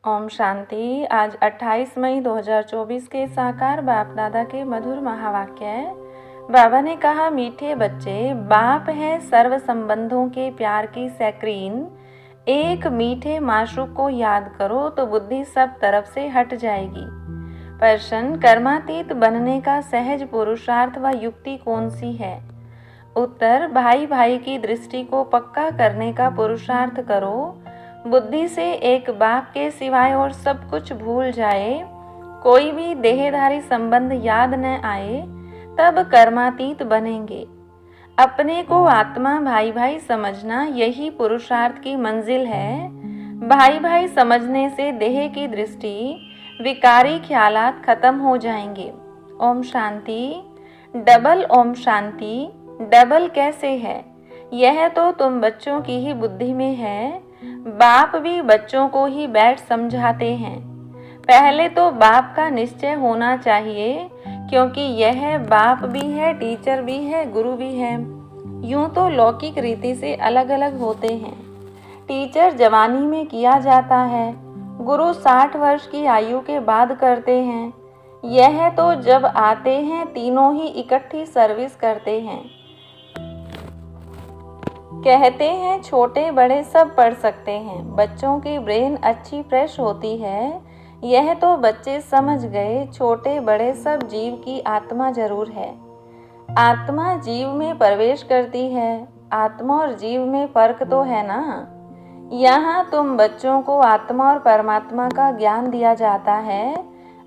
ओम शांति। आज 28 मई 2024 के साकार बाप दादा के मधुर महावाक्य है। बाबा ने कहा, मीठे बच्चे, बाप है सर्व संबंधों के प्यार की स्क्रीन। एक मीठे माशूक को याद करो तो बुद्धि सब तरफ से हट जाएगी। प्रश्न, कर्मातीत बनने का सहज पुरुषार्थ व युक्ति कौन सी है? उत्तर, भाई भाई की दृष्टि को पक्का करने का पुरुषार्थ करो। बुद्धि से एक बाप के सिवाय और सब कुछ भूल जाए, कोई भी देहधारी संबंध याद न आए, तब कर्मातीत बनेंगे। अपने को आत्मा भाई भाई समझना यही पुरुषार्थ की मंजिल है। भाई भाई समझने से देह की दृष्टि, विकारी ख्यालात खत्म हो जाएंगे। ओम शांति। डबल ओम शांति। डबल कैसे है? यह तो तुम बच्चों की ही बुद्धि में है। बाप भी बच्चों को ही बैठ समझाते हैं। पहले तो बाप का निश्चय होना चाहिए, क्योंकि यह बाप भी है, टीचर भी है, गुरु भी है। यूं तो लौकिक रीति से अलग अलग होते हैं। टीचर जवानी में किया जाता है, गुरु 60 वर्ष की आयु के बाद करते हैं। यह तो जब आते हैं तीनों ही इकट्ठी सर्विस करते हैं। कहते हैं छोटे बड़े सब पढ़ सकते हैं, बच्चों की ब्रेन अच्छी फ्रेश होती है। यह तो बच्चे समझ गए, छोटे बड़े सब जीव की आत्मा जरूर है। आत्मा जीव में प्रवेश करती है। आत्मा और जीव में फर्क तो है ना। यहाँ तुम बच्चों को आत्मा और परमात्मा का ज्ञान दिया जाता है।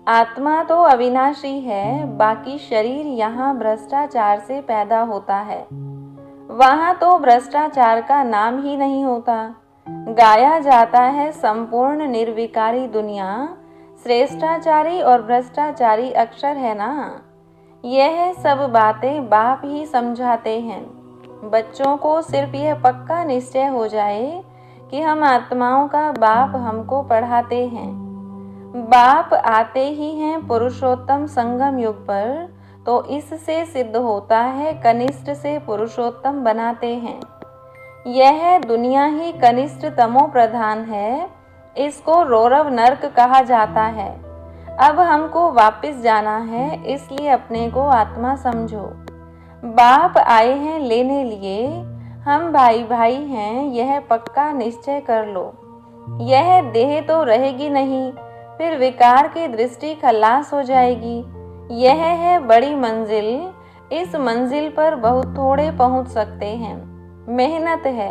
आत्मा तो अविनाशी है, बाकी शरीर यहाँ भ्रष्टाचार से पैदा होता है। वहाँ तो भ्रष्टाचार का नाम ही नहीं होता। गाया जाता है संपूर्ण निर्विकारी दुनिया श्रेष्ठाचारी और भ्रष्टाचारी अक्षर है ना। यह सब बातें बाप ही समझाते हैं। बच्चों को सिर्फ यह पक्का निश्चय हो जाए कि हम आत्माओं का बाप हमको पढ़ाते हैं। बाप आते ही हैं पुरुषोत्तम संगम युग पर, तो इससे सिद्ध होता है कनिष्ठ से पुरुषोत्तम बनाते हैं। यह दुनिया ही कनिष्ठ तमो प्रधान है, इसको रौरव नरक कहा जाता है। अब हमको वापस जाना है, इसलिए अपने को आत्मा समझो। बाप आए हैं लेने लिए, हम भाई भाई हैं, यह पक्का निश्चय कर लो। यह देह तो रहेगी नहीं, फिर विकार की दृष्टि खलास हो जाएगी। यह है बड़ी मंजिल। इस मंजिल पर बहुत थोड़े पहुंच सकते हैं। मेहनत है।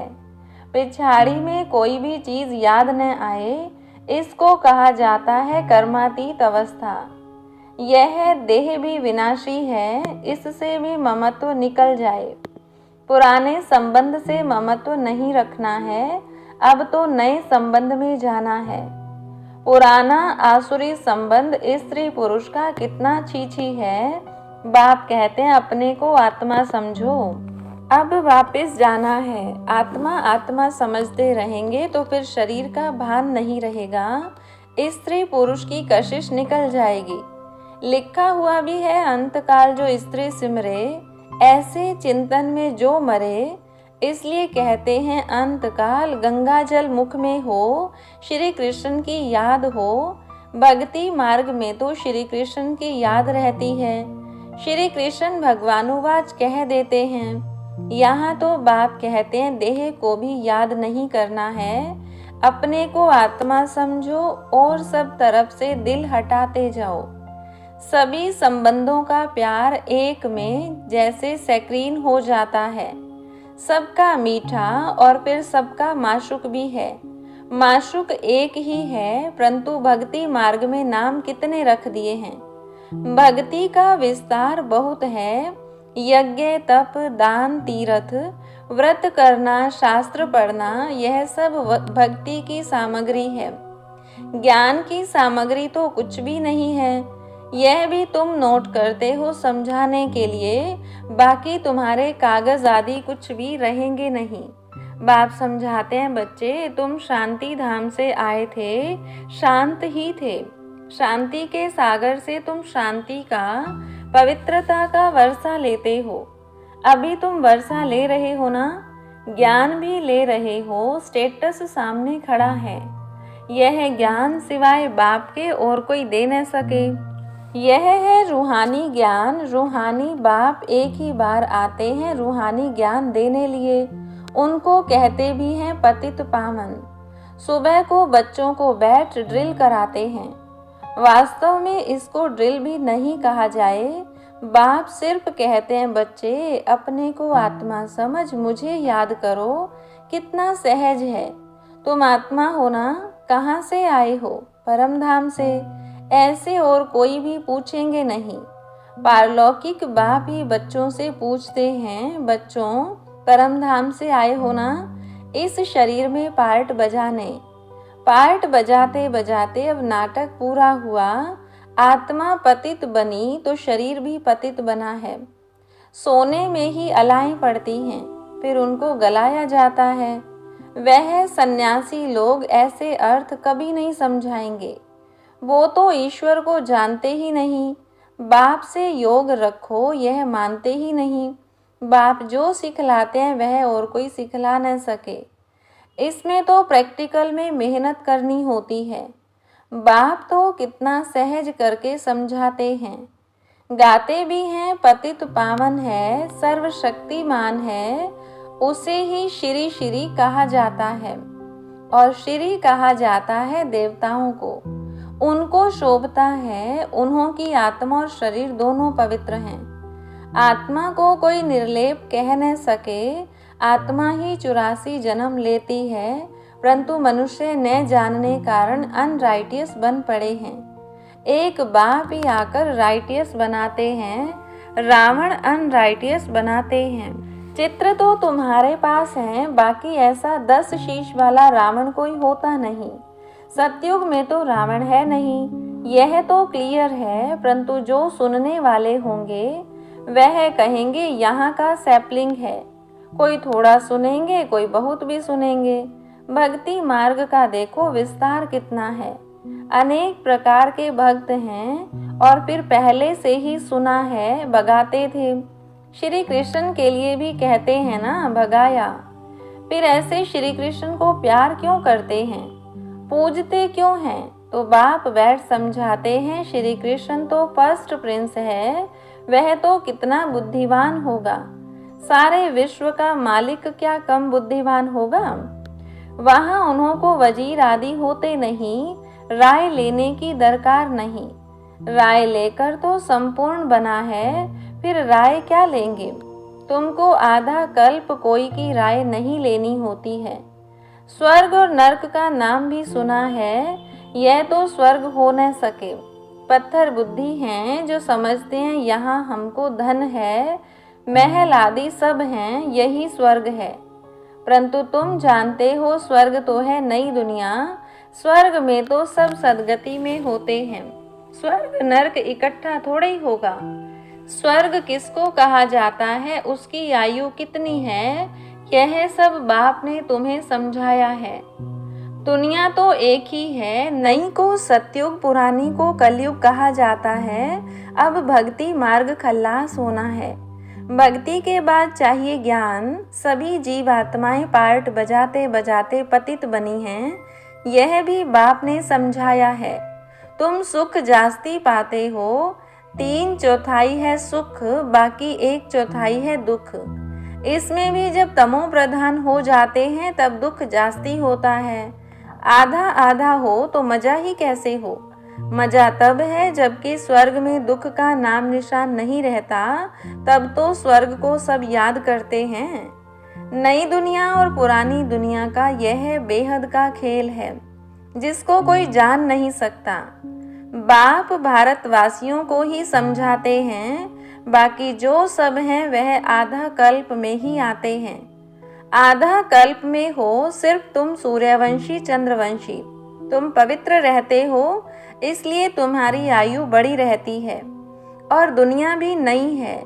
पिछाड़ी में कोई भी चीज याद न आए, इसको कहा जाता है कर्मातीत अवस्था। यह देह भी विनाशी है, इससे भी ममत्व निकल जाए। पुराने संबंध से ममत्व नहीं रखना है, अब तो नए संबंध में जाना है। पुराना आसुरी संबंध स्त्री पुरुष का कितना छीछी है। बाप कहते हैं अपने को आत्मा समझो। अब वापस जाना है। आत्मा आत्मा समझते रहेंगे तो फिर शरीर का भान नहीं रहेगा। स्त्री पुरुष की कशिश निकल जाएगी। लिखा हुआ भी है, अंतकाल जो स्त्री सिमरे, ऐसे चिंतन में जो मरे। इसलिए कहते हैं अंतकाल गंगा जल मुख में हो, श्री कृष्ण की याद हो। भक्ति मार्ग में तो श्री कृष्ण की याद रहती है। श्री कृष्ण भगवानुवाच कह देते हैं। यहाँ तो बाप कहते हैं देह को भी याद नहीं करना है, अपने को आत्मा समझो और सब तरफ से दिल हटाते जाओ। सभी संबंधों का प्यार एक में जैसे स्क्रीन हो जाता है। सबका मीठा और फिर सबका माशुक भी है। माशुक एक ही है, परंतु भक्ति मार्ग में नाम कितने रख दिए हैं। भक्ति का विस्तार बहुत है। यज्ञ तप दान तीर्थ व्रत करना, शास्त्र पढ़ना, यह सब भक्ति की सामग्री है। ज्ञान की सामग्री तो कुछ भी नहीं है। यह भी तुम नोट करते हो समझाने के लिए, बाकी तुम्हारे कागज आदि कुछ भी रहेंगे नहीं। बाप समझाते हैं, बच्चे तुम शांति धाम से आए थे, शांत ही थे। शांति के सागर से तुम शांति का, पवित्रता का वर्षा लेते हो। अभी तुम वर्षा ले रहे हो ना, ज्ञान भी ले रहे हो। स्टेटस सामने खड़ा है। यह ज्ञान सिवाय बाप के और कोई दे न सके। यह है रूहानी ज्ञान। रूहानी बाप एक ही बार आते हैं रूहानी ज्ञान देने लिए। उनको कहते भी हैं पतित पावन। सुबह को बच्चों को बैठ ड्रिल कराते हैं। वास्तव में इसको ड्रिल भी नहीं कहा जाए। बाप सिर्फ कहते हैं बच्चे अपने को आत्मा समझ मुझे याद करो। कितना सहज है। तुम आत्मा हो ना, कहाँ से आए हो? परम धाम से। ऐसे और कोई भी पूछेंगे नहीं। पारलौकिक बाप ही बच्चों से पूछते हैं बच्चों परम धाम से आए हो ना? इस शरीर में पार्ट बजाने। पार्ट बजाते बजाते अब नाटक पूरा हुआ। आत्मा पतित बनी तो शरीर भी पतित बना है। सोने में ही अलाएं पड़ती हैं, फिर उनको गलाया जाता है। वह सन्यासी लोग ऐसे अर्थ कभी नहीं समझाएंगे। वो तो ईश्वर को जानते ही नहीं। बाप से योग रखो यह मानते ही नहीं। बाप जो सिखलाते हैं वह और कोई सिखला न सके। इसमें तो प्रैक्टिकल में मेहनत करनी होती है। बाप तो कितना सहज करके समझाते हैं। गाते भी हैं पतित पावन है, सर्वशक्तिमान है। उसे ही श्री श्री कहा जाता है। और श्री कहा जाता है देवताओं को। उनको शोभता है। उन्हों की आत्मा और शरीर दोनों पवित्र हैं। आत्मा को कोई निर्लेप कह न सके। आत्मा ही 84 जन्म लेती है, परंतु मनुष्य न जानने कारण अनराइटियस बन पड़े हैं। एक बाप ही आकर राइटियस बनाते हैं। रावण अनराइटियस बनाते हैं। चित्र तो तुम्हारे पास है, बाकी ऐसा 10 शीश वाला रावण कोई होता नहीं। सतयुग में तो रावण है नहीं, यह तो क्लियर है। परंतु जो सुनने वाले होंगे वह कहेंगे यहाँ का सैपलिंग है। कोई थोड़ा सुनेंगे, कोई बहुत भी सुनेंगे। भक्ति मार्ग का देखो विस्तार कितना है। अनेक प्रकार के भक्त हैं और फिर पहले से ही सुना है भगाते थे। श्री कृष्ण के लिए भी कहते हैं ना भगाया। फिर ऐसे श्री कृष्ण को प्यार क्यों करते हैं, पूजते क्यों हैं? तो बाप बैठ समझाते हैं श्री कृष्ण तो फर्स्ट प्रिंस है। वह तो कितना बुद्धिमान होगा। सारे विश्व का मालिक क्या कम बुद्धिमान होगा? वहां उन्हों को वजीर आदि होते नहीं। राय लेने की दरकार नहीं। राय लेकर तो संपूर्ण बना है, फिर राय क्या लेंगे? तुमको आधा कल्प कोई की राय नहीं लेनी होती है। स्वर्ग और नरक का नाम भी सुना है, यह तो स्वर्ग हो न सके। पत्थर बुद्धि हैं जो समझते हैं यहाँ हमको धन है, महल आदि सब हैं, यही स्वर्ग है। परंतु तुम जानते हो स्वर्ग तो है नई दुनिया। स्वर्ग में तो सब सदगति में होते हैं। स्वर्ग नरक इकट्ठा थोड़ा ही होगा। स्वर्ग किसको कहा जाता है, उसकी आयु कितनी है, यह सब बाप ने तुम्हें समझाया है। दुनिया तो एक ही है। नई को सतयुग, पुरानी को कलयुग कहा जाता है। अब भक्ति मार्ग खल्लास होना है। भक्ति के बाद चाहिए ज्ञान। सभी जीव आत्माएं पार्ट बजाते बजाते पतित बनी हैं, यह भी बाप ने समझाया है। तुम सुख जास्ती पाते हो। 3/4 है सुख, बाकी 1/4 है दुख। इसमें भी जब तमो प्रधान हो जाते हैं तब दुख जास्ती होता है। आधा आधा हो तो मजा ही कैसे हो? मजा तब है जबकि स्वर्ग में दुख का नाम निशान नहीं रहता। तब तो स्वर्ग को सब याद करते हैं। नई दुनिया और पुरानी दुनिया का यह बेहद का खेल है जिसको कोई जान नहीं सकता। बाप भारतवासियों को ही समझाते हैं, बाकी जो सब हैं वह आधा कल्प में ही आते हैं। आधा कल्प में हो सिर्फ तुम सूर्यवंशी चंद्रवंशी। तुम पवित्र रहते हो इसलिए तुम्हारी आयु बड़ी रहती है और दुनिया भी नई है।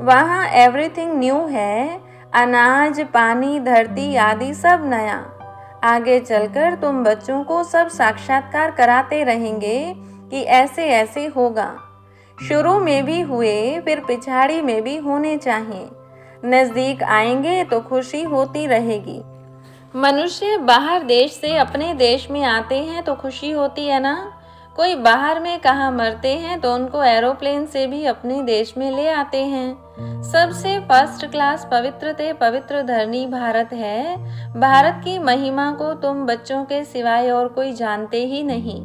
वहाँ एवरीथिंग न्यू है। अनाज, पानी, धरती आदि सब नया। आगे चलकर तुम बच्चों को सब साक्षात्कार कराते रहेंगे कि ऐसे ऐसे होगा। शुरू में भी हुए, फिर पिछाड़ी में भी होने चाहिए। नज़दीक आएंगे तो खुशी होती रहेगी। मनुष्य बाहर देश से अपने देश में आते हैं तो खुशी होती है ना। कोई बाहर में कहाँ मरते हैं तो उनको एरोप्लेन से भी अपने देश में ले आते हैं। सबसे फर्स्ट क्लास पवित्र ते पवित्र धरनी भारत है। भारत की महिमा को तुम बच्चों के सिवाय और कोई जानते ही नहीं।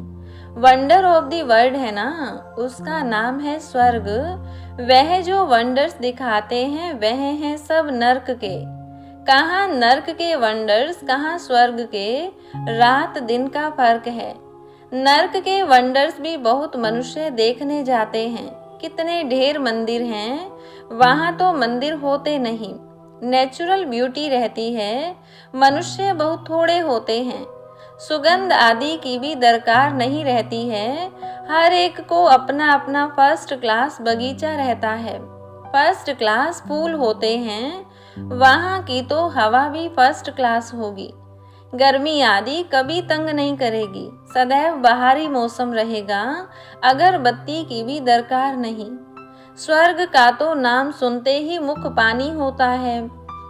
वंडर ऑफ दी वर्ल्ड है ना, उसका नाम है स्वर्ग। वह जो वंडर्स दिखाते हैं वह हैं सब नर्क के। कहाँ नर्क के वंडर्स, कहाँ स्वर्ग के। रात दिन का फर्क है। नर्क के वंडर्स भी बहुत मनुष्य देखने जाते हैं। कितने ढेर मंदिर हैं, वहाँ तो मंदिर होते नहीं। नेचुरल ब्यूटी रहती है, मनुष्य बहुत थोड़े होते हैं। सुगंध आदि की भी दरकार नहीं रहती है। हर एक को अपना अपना फर्स्ट क्लास बगीचा रहता है। फर्स्ट क्लास फूल होते हैं, वहाँ की तो हवा भी फर्स्ट क्लास होगी। गर्मी आदि कभी तंग नहीं करेगी। सदैव बाहरी मौसम रहेगा। अगरबत्ती की भी दरकार नहीं। स्वर्ग का तो नाम सुनते ही मुख पानी होता है।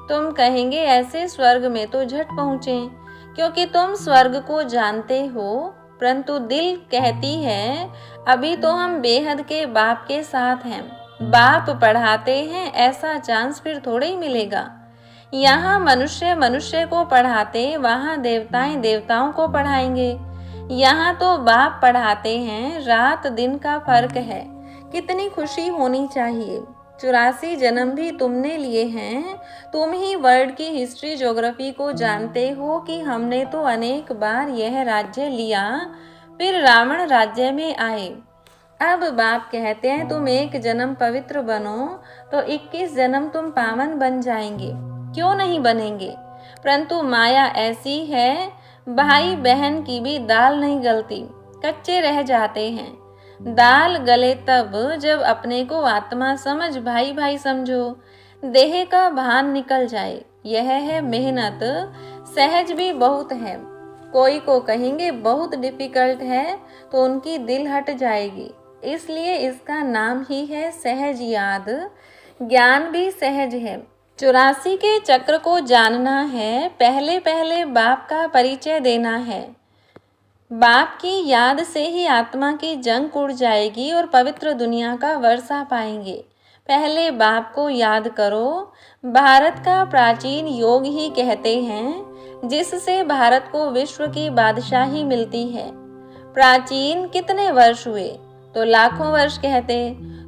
तुम कहेंगे ऐसे स्वर्ग में तो झट पहुँचे, क्योंकि तुम स्वर्ग को जानते हो। परंतु दिल कहती है अभी तो हम बेहद के बाप के साथ हैं। बाप पढ़ाते हैं, ऐसा चांस फिर थोड़े ही मिलेगा। यहाँ मनुष्य मनुष्य को पढ़ाते, वहाँ देवताएं देवताओं को पढ़ाएंगे। यहाँ तो बाप पढ़ाते हैं, रात दिन का फर्क है। कितनी खुशी होनी चाहिए। 84 जन्म भी तुमने लिए हैं। तुम ही वर्ल्ड की हिस्ट्री ज्योग्राफी को जानते हो कि हमने तो अनेक बार यह राज्य लिया, फिर रावण राज्य में आए। अब बाप कहते हैं तुम एक जन्म पवित्र बनो तो 21 जन्म तुम पावन बन जाएंगे। क्यों नहीं बनेंगे? परंतु माया ऐसी है, भाई बहन की भी दाल नहीं गलती, कच्चे रह जाते हैं। दाल गले तब जब अपने को आत्मा समझ भाई भाई समझो, देह का भान निकल जाए। यह है मेहनत, सहज भी बहुत है। कोई को कहेंगे बहुत डिफिकल्ट है तो उनकी दिल हट जाएगी। इसलिए इसका नाम ही है सहज याद। ज्ञान भी सहज है। 84 के चक्र को जानना है, पहले पहले बाप का परिचय देना है। बाप की याद से ही आत्मा की जंग उड़ जाएगी और पवित्र दुनिया का वर्षा पाएंगे। पहले बाप को याद करो। भारत का प्राचीन योग ही कहते हैं, जिससे भारत को विश्व की बादशाही मिलती है। प्राचीन कितने वर्ष हुए? तो लाखों वर्ष कहते।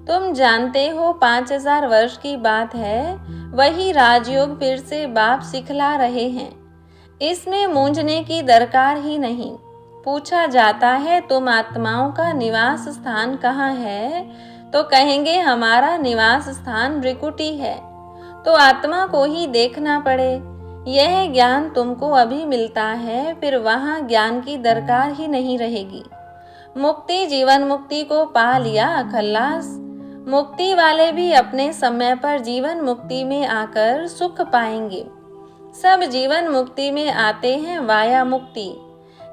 तुम जानते हो 5000 वर्ष की बात है। वही राजयोग फिर से बाप सिखला रहे हैं। इसमें मूंझने की दरकार ही नहीं। पूछा जाता है तुम आत्माओं का निवास स्थान कहाँ है, तो कहेंगे हमारा निवास स्थान भृकुटी है। तो आत्मा को ही देखना पड़े। यह ज्ञान तुमको अभी मिलता है, फिर वहाँ ज्ञान की दरकार ही नहीं रहेगी। मुक्ति जीवन मुक्ति को पा लिया खल्लास। मुक्ति वाले भी अपने समय पर जीवन मुक्ति में आकर सुख पाएंगे। सब जीवन मुक्ति में आते हैं वाया मुक्ति।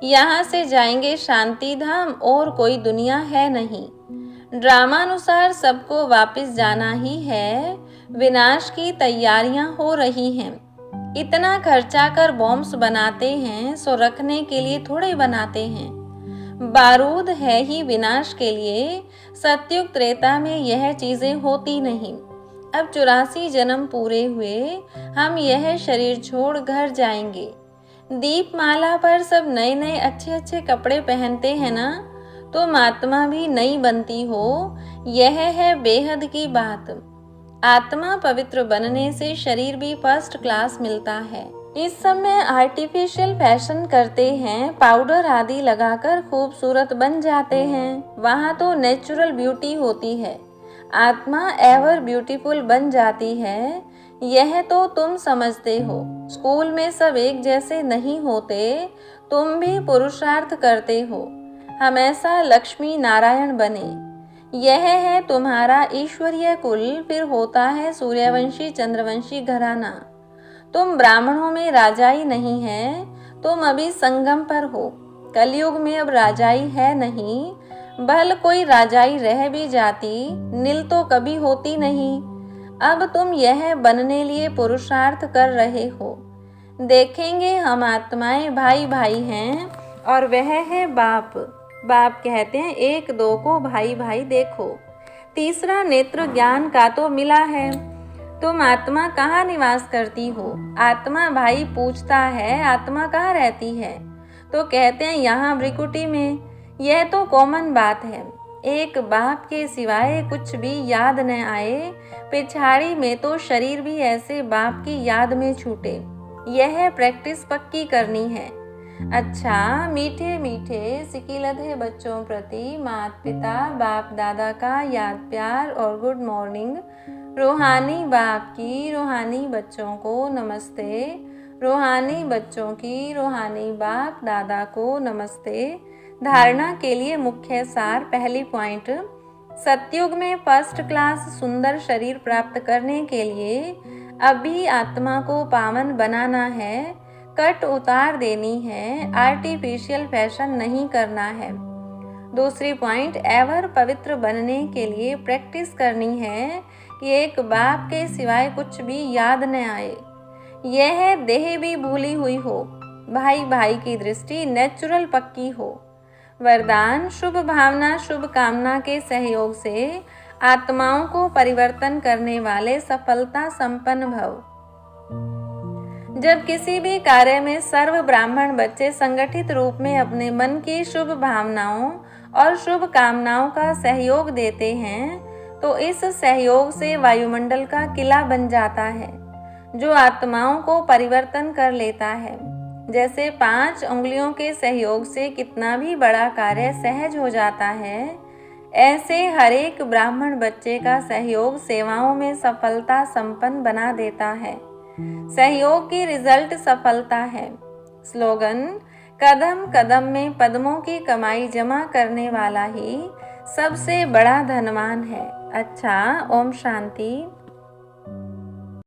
यहाँ से जाएंगे शांति धाम, और कोई दुनिया है नहीं। ड्रामानुसार सबको वापस जाना ही है। विनाश की तैयारियां हो रही हैं। इतना खर्चा कर बॉम्ब्स बनाते हैं, सो रखने के लिए थोड़े बनाते हैं। बारूद है ही विनाश के लिए। सतयुग त्रेता में यह चीजें होती नहीं। अब 84 जन्म पूरे हुए, हम यह शरीर छोड़ घर जाएंगे। दीपमाला पर सब नए नए अच्छे अच्छे कपड़े पहनते हैं ना, तो आत्मा भी नई बनती हो। यह है बेहद की बात। आत्मा पवित्र बनने से शरीर भी फर्स्ट क्लास मिलता है। इस समय आर्टिफिशियल फैशन करते हैं, पाउडर आदि लगाकर खूबसूरत बन जाते हैं। वहाँ तो नेचुरल ब्यूटी होती है। आत्मा एवर ब्यूटीफुल बन जाती है। यह तो तुम समझते हो। स्कूल में सब एक जैसे नहीं होते। तुम भी पुरुषार्थ करते हो हमेशा लक्ष्मी नारायण बने। यह है तुम्हारा ईश्वरीय कुल। फिर होता है सूर्यवंशी चंद्रवंशी घराना। तुम ब्राह्मणों में राजाई नहीं है। तुम अभी संगम पर हो। कलयुग में अब राजाई है नहीं। भल कोई राजाई रह भी जाती, नील तो कभी होती नहीं। अब तुम यह बनने लिए पुरुषार्थ कर रहे हो। देखेंगे हम आत्माएं भाई भाई हैं और वह है बाप। बाप कहते हैं एक दो को भाई भाई देखो। तीसरा नेत्र ज्ञान का तो मिला है। तुम आत्मा कहाँ निवास करती हो? आत्मा भाई पूछता है आत्मा कहाँ रहती है? तो कहते हैं यहाँ भ्रिकुटी में। यह तो कॉमन बात है। एक बाप के सिवाय कुछ भी याद न आए, पिछाड़ी में तो शरीर भी ऐसे बाप की याद में छूटे। यह प्रैक्टिस पक्की करनी है। अच्छा, मीठे मीठे सिकिलधे बच्चों प्रति माता पिता बाप दादा का याद प्यार और गुड मॉर्निंग। रूहानी बाप की रूहानी बच्चों को नमस्ते। रूहानी बच्चों की रूहानी बाप दादा को नमस्ते। धारणा के लिए मुख्य सार। पहली पॉइंट, सतयुग में फर्स्ट क्लास सुंदर शरीर प्राप्त करने के लिए अभी आत्मा को पावन बनाना है, कट उतार देनी है, आर्टिफिशियल फैशन नहीं करना है। दूसरी पॉइंट, एवर पवित्र बनने के लिए प्रैक्टिस करनी है कि एक बाप के सिवाय कुछ भी याद न आए। यह देह भी भूली हुई हो, भाई भाई की दृष्टि नेचुरल पक्की हो। वरदान, शुभ भावना शुभ कामना के सहयोग से आत्माओं को परिवर्तन करने वाले सफलता संपन्न भव। जब किसी भी कार्य में सर्व ब्राह्मण बच्चे संगठित रूप में अपने मन की शुभ भावनाओं और शुभ कामनाओं का सहयोग देते हैं, तो इस सहयोग से वायुमंडल का किला बन जाता है, जो आत्माओं को परिवर्तन कर लेता है। जैसे 5 उंगलियों के सहयोग से कितना भी बड़ा कार्य सहज हो जाता है, ऐसे हर एक ब्राह्मण बच्चे का सहयोग सेवाओं में सफलता संपन्न बना देता है। सहयोग की रिजल्ट सफलता है। स्लोगन, कदम कदम में पद्मों की कमाई जमा करने वाला ही सबसे बड़ा धनवान है। अच्छा, ओम शांति।